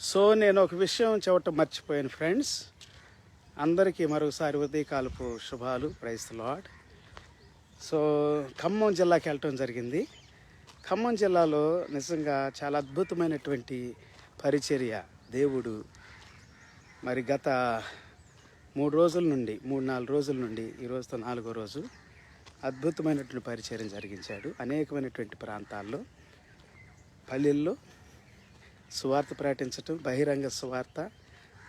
So నేను ఒక విషయం చెప్పటం మర్చిపోయాను ఫ్రెండ్స్. అందరికీ మరోసారి ఉదయకాలపు శుభాలు. Praise the Lord. So Khammam జిల్లాకి వెళ్ళటం జరిగింది. ఖమ్మం జిల్లాలో నిజంగా చాలా అద్భుతమైనటువంటి పరిచర్య దేవుడు మరి గత 3-4 రోజుల నుండి ఈ రోజుతో 4వ రోజు అద్భుతమైనటువంటి పరిచర్య జరిగించాడు. అనేకమైనటువంటి ప్రాంతాల్లో పల్లెల్లో సువార్త ప్రకటించటం, బహిరంగ సువార్త,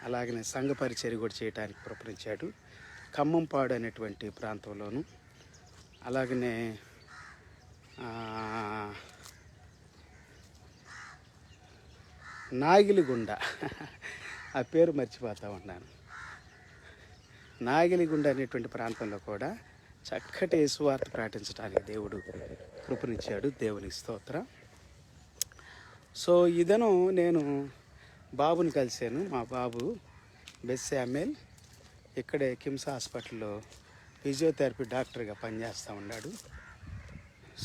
అలాగనే సంఘ పరిచర్య కూడా చేయడానికి ప్రయత్నించాడు. ఖమ్మంపాడు అనేటువంటి ప్రాంతంలోను, అలాగనే నాగిలిగుండ ఆ పేరు మర్చిపోతూ ఉన్నాను. నాగిలిగుండ అనేటువంటి ప్రాంతంలో కూడా చక్కటి సువార్త ప్రకటించడానికి దేవుడు కృపనిచ్చాడు. దేవునికి స్తోత్రం. సో ఇదను నేను బాబుని కలిశాను. మా బాబు బెస్సామెల్ ఇక్కడే కిమ్స్ హాస్పిటల్లో ఫిజియోథెరపీ డాక్టర్గా పనిచేస్తూ ఉన్నాడు.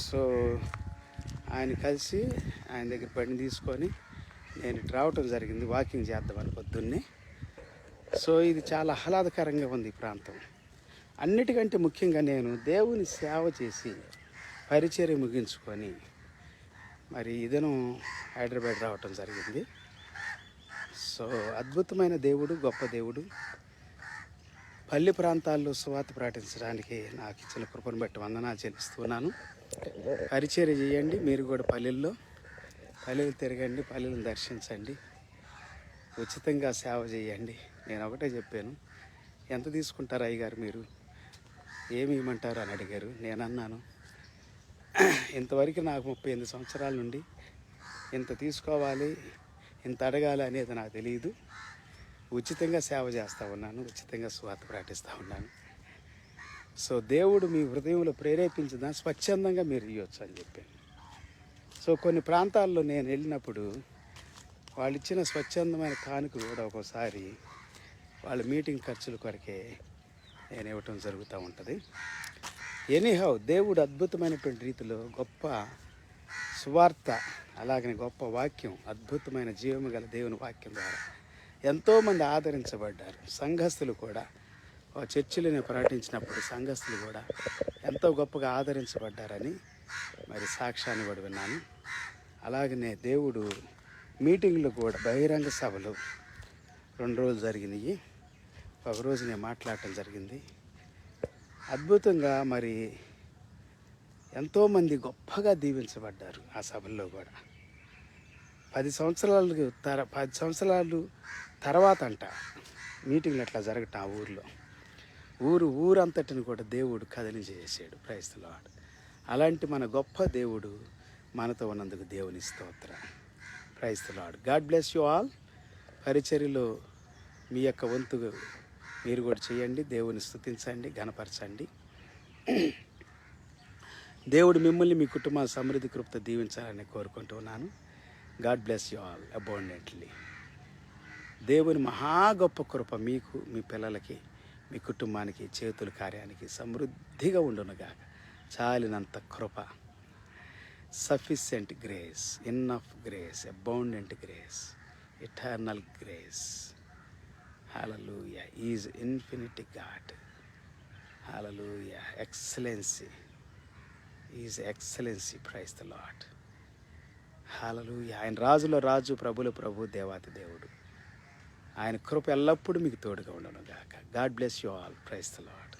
సో ఆయన కలిసి ఆయన దగ్గర బండి తీసుకొని నేను రావటం జరిగింది. వాకింగ్ చేద్దామని పొద్దున్నే. సో ఇది చాలా ఆహ్లాదకరంగా ఉంది ఈ ప్రాంతం. అన్నిటికంటే ముఖ్యంగా నేను దేవుని సేవ చేసి పరిచర్య ముగించుకొని మరి ఇదను హైదరాబాద్ రావటం జరిగింది. సో అద్భుతమైన దేవుడు, గొప్ప దేవుడు. పల్లె ప్రాంతాల్లో సువార్త ప్రకటించడానికి నాకు ఇచ్చిన కృపను బట్టి వందనాలు చెల్లిస్తున్నాను. పరిచర్య చేయండి. మీరు కూడా పల్లెలు తిరగండి, పల్లెలను దర్శించండి, ఉచితంగా సేవ చేయండి. నేను ఒకటే చెప్పాను, ఎంత తీసుకుంటారు అయ్యగారు, మీరు ఏమి ఇవ్వమంటారు అని అడిగారు. నేను అన్నాను, ఇంతవరకు నాకు 38 సంవత్సరాల నుండి ఇంత తీసుకోవాలి, ఇంత అడగాలి అనేది నాకు తెలియదు. ఉచితంగా సేవ చేస్తూ ఉన్నాను, ఉచితంగా సువార్త ప్రకటిస్తూ ఉన్నాను. సో దేవుడు మీ హృదయంలో ప్రేరేపించిన స్వచ్ఛందంగా మీరు ఇవ్వచ్చు అని చెప్పాను. సో కొన్ని ప్రాంతాల్లో నేను వెళ్ళినప్పుడు వాళ్ళు ఇచ్చిన స్వచ్ఛందమైన కానుక కూడా ఒక్కోసారి వాళ్ళ మీటింగ్ ఖర్చుల కొరకే నేను ఇవ్వటం జరుగుతూ ఉంటుంది. ఎనీహౌ దేవుడు అద్భుతమైనటువంటి రీతిలో గొప్ప సువార్త, అలాగనే గొప్ప వాక్యం, అద్భుతమైన జీవము గల దేవుని వాక్యం ద్వారా ఎంతోమంది ఆదరించబడ్డారు. సంఘస్థులు కూడా చర్చిలోనే ప్రకటించినప్పుడు సంఘస్థులు కూడా ఎంతో గొప్పగా ఆదరించబడ్డారని మరి సాక్ష్యాన్ని కూడా విన్నాను. అలాగనే దేవుడు మీటింగ్లు కూడా, బహిరంగ సభలు 2 రోజులు జరిగినాయి. ఒకరోజు నేను మాట్లాడటం జరిగింది. అద్భుతంగా మరి ఎంతోమంది గొప్పగా దీవించబడ్డారు ఆ సభల్లో కూడా. 10 సంవత్సరాలు తర్వాత అంట మీటింగ్లు అట్లా జరగటం ఆ ఊరిలో. ఊరంతటిని కూడా దేవుడు కదిలించేసాడు. Praise the lord. అలాంటి మన గొప్ప దేవుడు మనతో ఉన్నందుకు దేవుని స్తోత్రం. Praise the Lord. God bless you all. పరిచర్యలో మీ యొక్క వంతు మీరు కూడా చేయండి. దేవుని స్తుతించండి, ఘనపరచండి. దేవుడు మిమ్మల్ని, మీ కుటుంబాల సమృద్ధి కృపతో దీవించాలని కోరుకుంటున్నాను. God bless you all అబౌండెంట్లీ. దేవుని మహా గొప్ప కృప మీకు, మీ పిల్లలకి, మీ కుటుంబానికి, చేతుల కార్యానికి సమృద్ధిగా ఉండునుగాక. చాలినంత కృప, sufficient grace, enough grace, abundant grace, eternal grace. Hallelujah. He is infinite God. Hallelujah. Excellency. He is excellency. Praise the Lord. Hallelujah. ఆయన రాజుల రాజు, ప్రభుల ప్రభు, దేవాతి దేవుడు. ఆయన కృప ఎల్లప్పుడూ మీకు తోడుగా ఉండను గాక. God bless you all. Praise the lord.